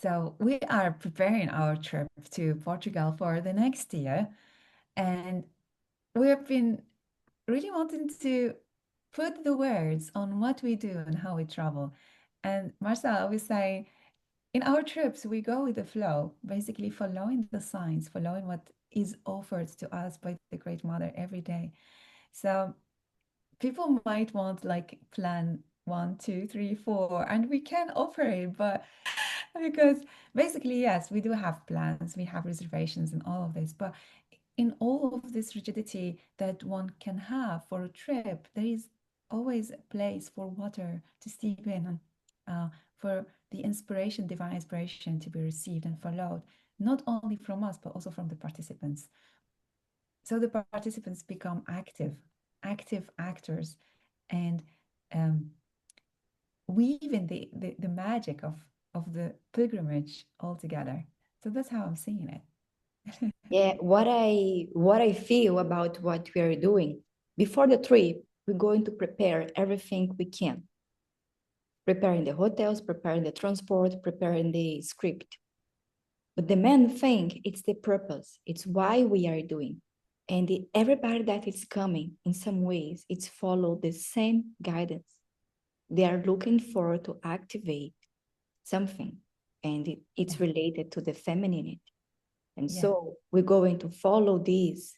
So we are preparing our trip to Portugal for the next year, and we have been really wanting to put the words on what we do and how we travel. And Marcel always say, in our trips, we go with the flow, basically following the signs, following what is offered to us by the Great Mother every day. So people might want like plan 1, 2, 3, 4, and we can offer it, but because basically, yes, we do have plans, we have reservations and all of this, but in all of this rigidity that one can have for a trip, there is always a place for water to steep in and for the inspiration, divine inspiration to be received and followed, not only from us, but also from the participants. So the participants become active actors and um, weave in the magic of the pilgrimage altogether. So that's how I'm seeing it. Yeah, what I feel about what we are doing before the trip, we're going to prepare everything we can. Preparing the hotels, preparing the transport, preparing the script. But the main thing, it's the purpose. It's why we are doing. And everybody that is coming, in some ways, it's follow the same guidance. They are looking for to activate something, and Yeah, it's related to the femininity. And yeah, so we're going to follow this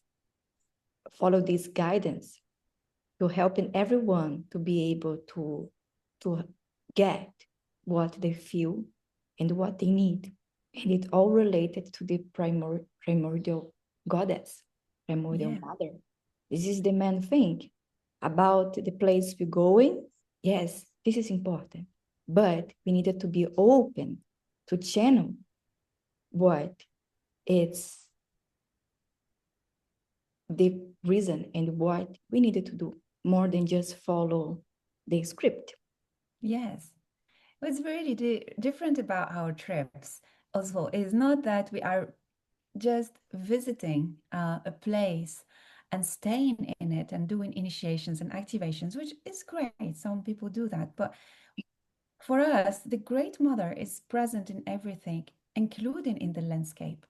guidance to helping everyone to be able to get what they feel and what they need. And it's all related to the primordial goddess, primordial yeah, mother. This is the main thing about the place we're going. Yes, this is important, but we needed to be open to channel what it's the reason and what we needed to do more than just follow the script. yes. What's really different about our trips also is not that we are just visiting a place and staying in it and doing initiations and activations, which is great. Some people do that. But for us, the Great Mother is present in everything, including in the landscape.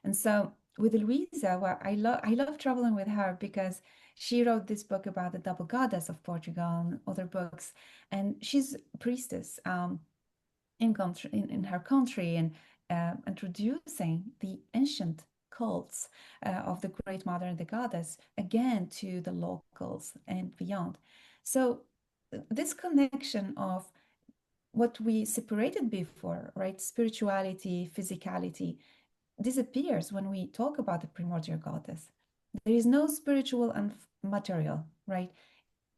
And so with Louisa, well, I love traveling with her because she wrote this book about the double goddess of Portugal and other books. And she's a priestess in her country and introducing the ancient cults of the Great Mother and the Goddess again to the locals and beyond. So this connection of what we separated before, right? Spirituality, physicality, disappears when we talk about the primordial goddess. There is no spiritual and material, right?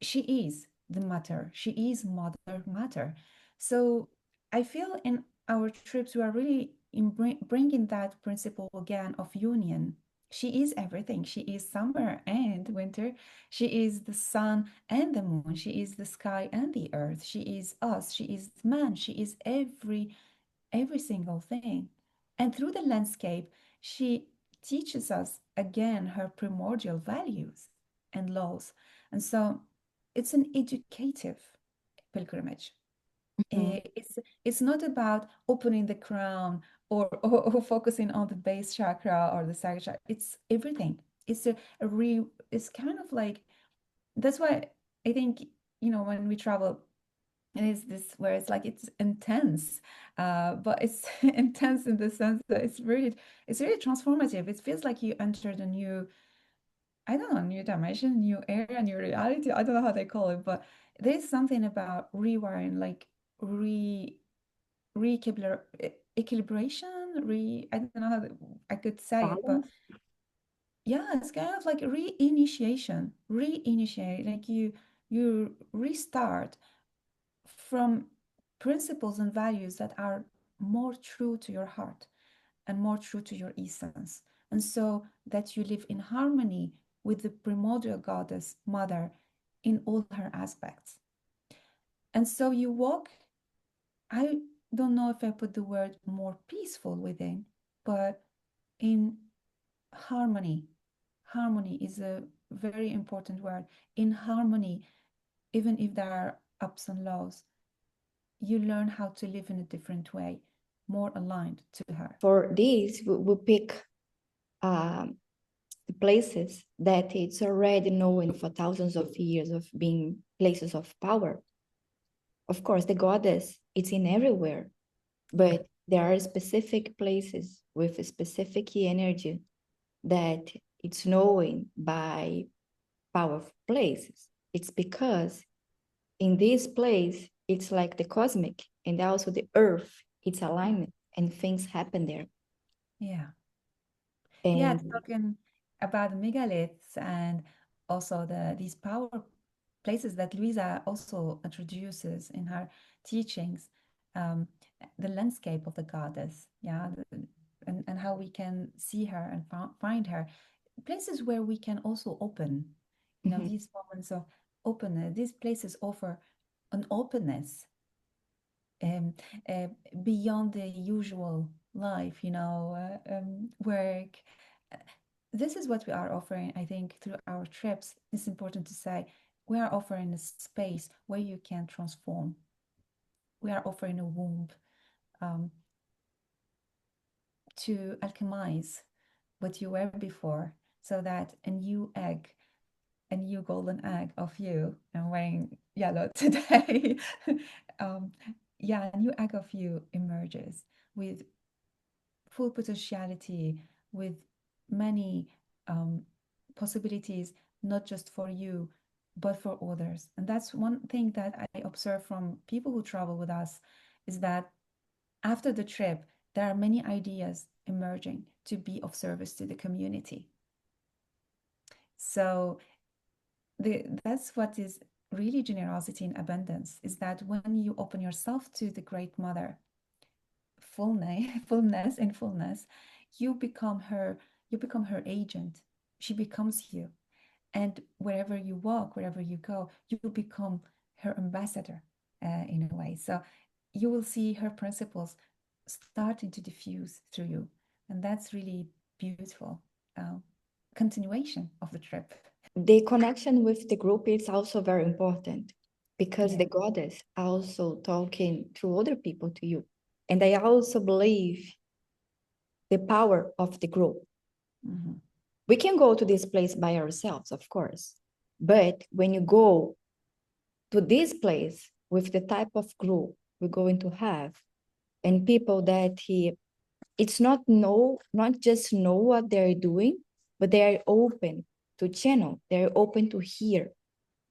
She is the matter. She is mother matter. So I feel in our trips, we are really bringing that principle again of union. She is everything. She is summer and winter. She is the sun and the moon. She is the sky and the earth. She is us. She is man. She is every single thing. And through the landscape, she teaches us again her primordial values and laws. And so it's an educative pilgrimage. Mhm. It's not about opening the crown or focusing on the base chakra or the sacral chakra. It's everything. It's kind of like that's why I think, when we travel, it is this where it's like it's intense, but it's intense in the sense that it's really transformative. It feels like you entered a new, I don't know, new dimension, new area, new reality. I don't know how they call it, but there's something about rewiring, like re equilibration, I don't know I could say it, but Balance. yeah, it's kind of like reinitiate, like you restart from principles and values that are more true to your heart and more true to your essence. And so that you live in harmony with the primordial goddess mother in all her aspects. And so you walk, I don't know if I put the word more peaceful within, but in harmony. Harmony is a very important word. In harmony, even if there are ups and lows, you learn how to live in a different way, more aligned to her. For this, we pick the places that it's already known for thousands of years of being places of power. Of course, the goddess, it's in everywhere, Yeah, but there are specific places with a specific energy that it's known by powerful places. It's because in this place, it's like the cosmic and also the earth, it's alignment and things happen there. yeah. Yeah, And talking about the megaliths and also these power places that Luisa also introduces in her teachings, um, the landscape of the goddess, yeah, and how we can see her and find her, places where we can also open, mhm, these moments of openness. These places offer an openness um, uh, beyond the usual life, work. Uh, This is what we are offering, I think, through our trips. It's important to say we are offering a space where you can transform. We are offering a womb um, to alchemize what you were before so that a new golden egg of you, I'm wearing yellow today. um, yeah, a new egg of you emerges with full potentiality, with many possibilities, not just for you, but for others. And that's one thing that I observe from people who travel with us is that after the trip, there are many ideas emerging to be of service to the community. So that's what is really generosity and abundance is that when you open yourself to the Great Mother, fullness, fullness and fullness, you become her, you become her agent. She becomes you. And wherever you walk, wherever you go, you become her ambassador in a way. So you will see her principles starting to diffuse through you. And that's really beautiful continuation of the trip. the connection with the group is also very important because Yeah. the goddess also talking to other people to you. And I also believe the power of the group. Mm-hmm. We can go to this place by ourselves, of course, but when you go to this place with the type of group we're going to have and people that it's not just know what they're doing, but they are open to channel, they're open to hear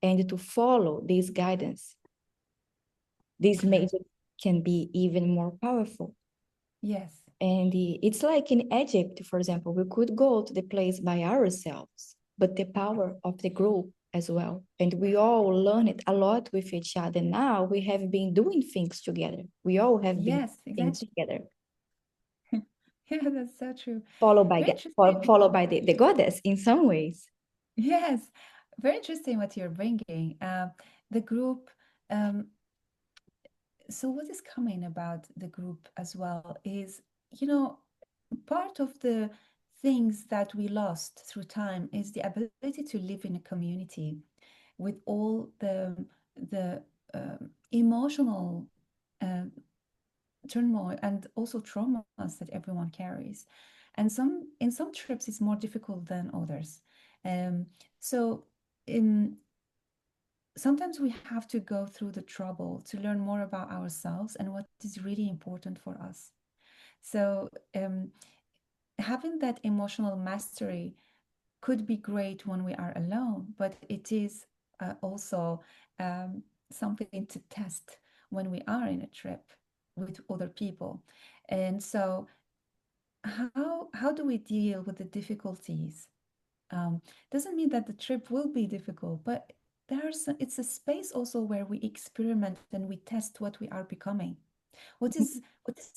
and to follow this guidance. This Yeah. magic can be even more powerful. Yes. And it's like in Egypt, for example, we could go to the place by ourselves, but the power of the group as well. And we all learn it a lot with each other. Now we have been doing things together. We all have been Yes, things exactly. together, Yeah, that's so true. followed by Very interesting. followed by the goddess in some ways. Yes, very interesting what you're bringing. The group. Um, so what is coming about the group as well is, you know, part of the things that we lost through time is the ability to live in a community with all the emotional uh, turmoil and also traumas that everyone carries. And in some trips, it's more difficult than others. Um, so in sometimes we have to go through the trouble to learn more about ourselves and what is really important for us. So having that emotional mastery could be great when we are alone, but it is also um, something to test when we are in a trip with other people. And so, how do we deal with the difficulties? Um, doesn't mean that the trip will be difficult, but it's a space also where we experiment and we test what we are becoming. What is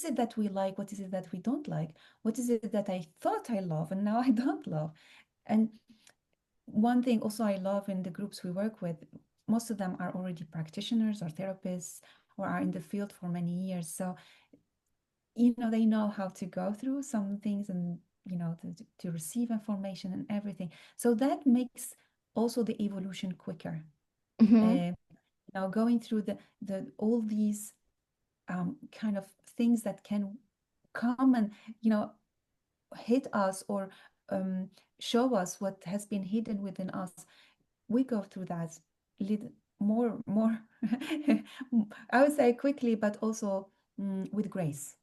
it that we like? What is it that we don't like? What is it that I thought I love and now I don't love? And one thing also I love in the groups we work with, most of them are already practitioners or therapists or are in the field for many years. So, they know how to go through some things and, to receive information and everything. So that makes also the evolution quicker. Mhm. Uh, going through the all these kind of things that can come and, you know, hit us or um, show us what has been hidden within us, we go through that little more I would say quickly, but also with grace.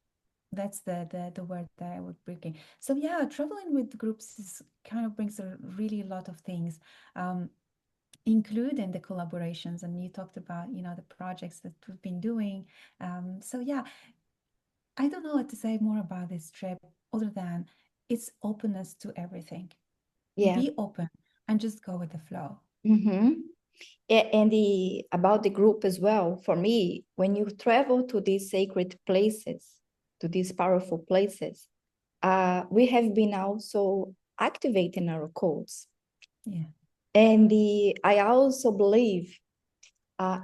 That's the word that I would bring in. So yeah, traveling with groups is kind of brings a really lot of things, um, including the collaborations. And you talked about, you know, the projects that we've been doing. So yeah, I don't know what to say more about this trip other than its openness to everything. Yeah. Be open and just go with the flow. Mm-hmm. And about the group as well, for me, when you travel to these sacred places, to these powerful places, we have been also activating our codes. Yeah, And I also believe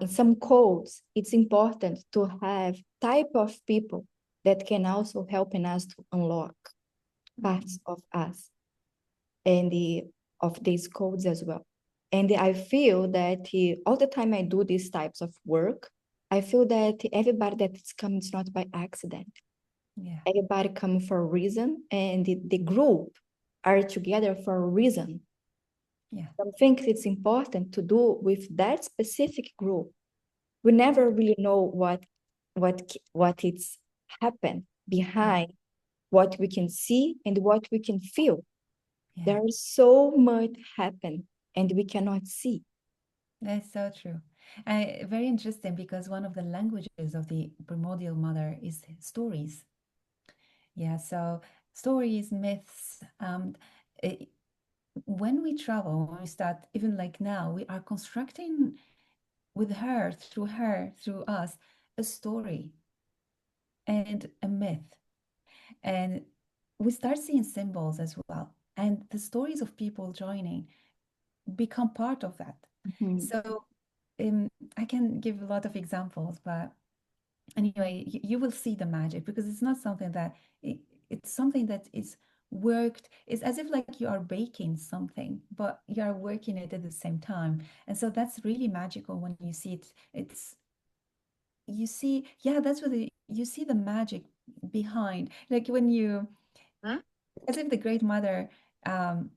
in some codes, it's important to have type of people that can also helping us to unlock parts mhm, of us and of these codes as well. And I feel that all the time I do these types of work, I feel that everybody that's coming is not by accident. yeah, Everybody come for a reason, and the group are together for a reason. yeah, I think it's important to do with that specific group. We never really know what it's happened yeah, behind what we can see and what we can feel. yeah. There is so much happen and we cannot see. That's so true. And very interesting because one of the languages of the primordial mother is stories. Yeah, so stories, myths. It, when we travel, when we start, even like now, we are constructing with her, through us, a story and a myth. And we start seeing symbols as well. And the stories of people joining become part of that. Mhm. So I can give a lot of examples, but anyway, you will see the magic because it's not something that it, it's something that is worked. It's as if like you are baking something, but you are working it at the same time. And so that's really magical when you see it. It's you see, yeah, that's what you see the magic behind. Like when you, Huh? as if the great mother um,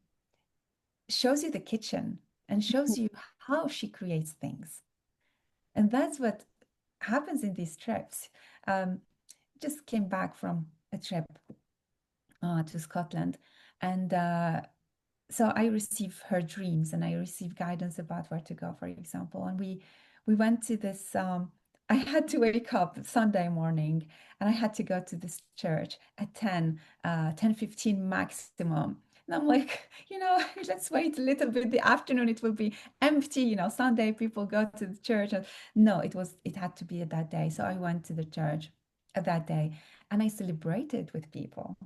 shows you the kitchen and shows you how she creates things. And that's what happens in these trips. Um, just came back from a trip to Scotland, and so I receive her dreams and I receive guidance about where to go, for example. And we went to this. I had to wake up Sunday morning, and I had to go to this church at 10:15 maximum. And I'm like, let's wait a little bit. The afternoon it will be empty. Sunday people go to the church. And no, it had to be at that day. So I went to the church at that day, and I celebrated with people.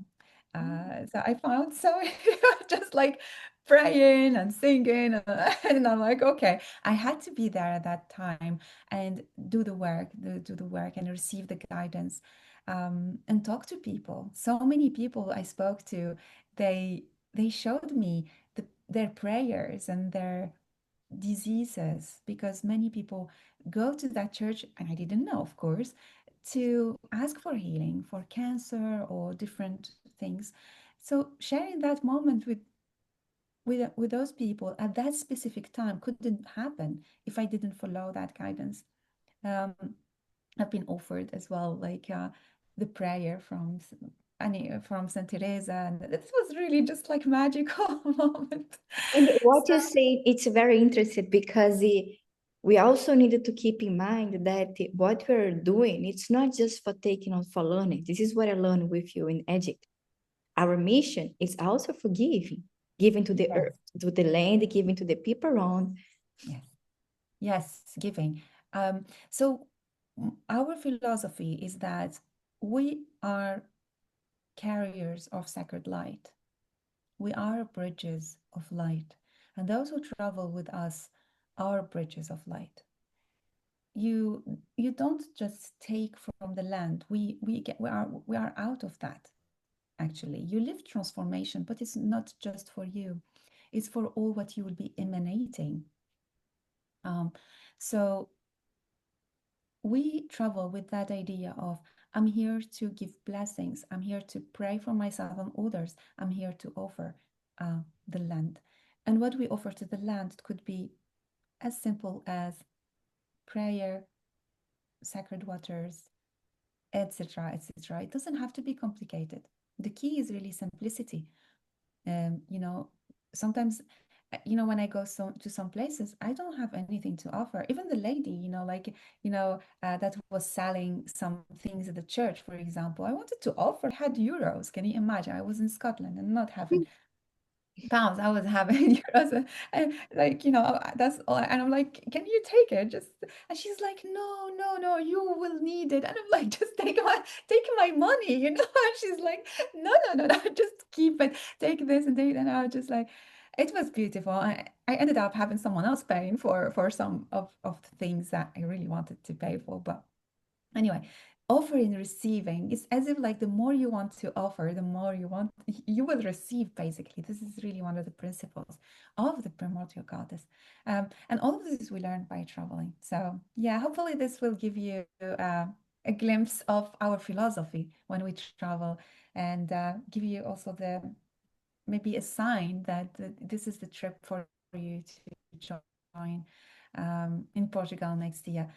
So I found so just like praying and singing, and I'm like, okay, I had to be there at that time and do the work and receive the guidance, and talk to people. So many people I spoke to, they showed me their prayers and their diseases because many people go to that church, and I didn't know, of course, to ask for healing for cancer or different things. So sharing that moment with those people at that specific time couldn't happen if I didn't follow that guidance. Um, I've been offered as well, like the prayer from Saint Teresa, and it was really just like magical moment. And what So you say, it's very interesting because we also needed to keep in mind that what we're doing, it's not just for taking on for learning. This is what I learned with you in Egypt. Our mission is also for giving, giving to the yes, earth, to the land, giving to the people around. yes, yes, giving. So our philosophy is that we are carriers of sacred light. We are bridges of light, and those who travel with us are bridges of light. You don't just take from the land. We are out of that. Actually, you live transformation, but it's not just for you. It's for all what you will be emanating. Um, so we travel with that idea of I'm here to give blessings. I'm here to pray for myself and others. I'm here to offer the land. And what we offer to the land could be as simple as prayer, sacred waters, etc., etc. It doesn't have to be complicated. The key is really simplicity. You know, sometimes, when I go to some places, I don't have anything to offer. Even the lady, that was selling some things at the church, for example, I wanted to offer. I had euros. Can you imagine? I was in Scotland and not having pounds. I was having euros, and like, that's all. And I'm like, can you take it? Just, and she's like, no, no, no, you will need it. And I'm like, just take my money, And she's like, no, no, no, no, just keep it. Take this and take it. And I was just like, it was beautiful. I ended up having someone else paying for some of the things that I really wanted to pay for, but anyway, offering, receiving, it's as if like the more you want to offer, the more you will receive, basically. This is really one of the principles of the primordial goddess. And all of this we learn by traveling. So yeah, hopefully this will give you a glimpse of our philosophy when we travel, and give you also the maybe a sign that this is the trip for you to join in Portugal next year.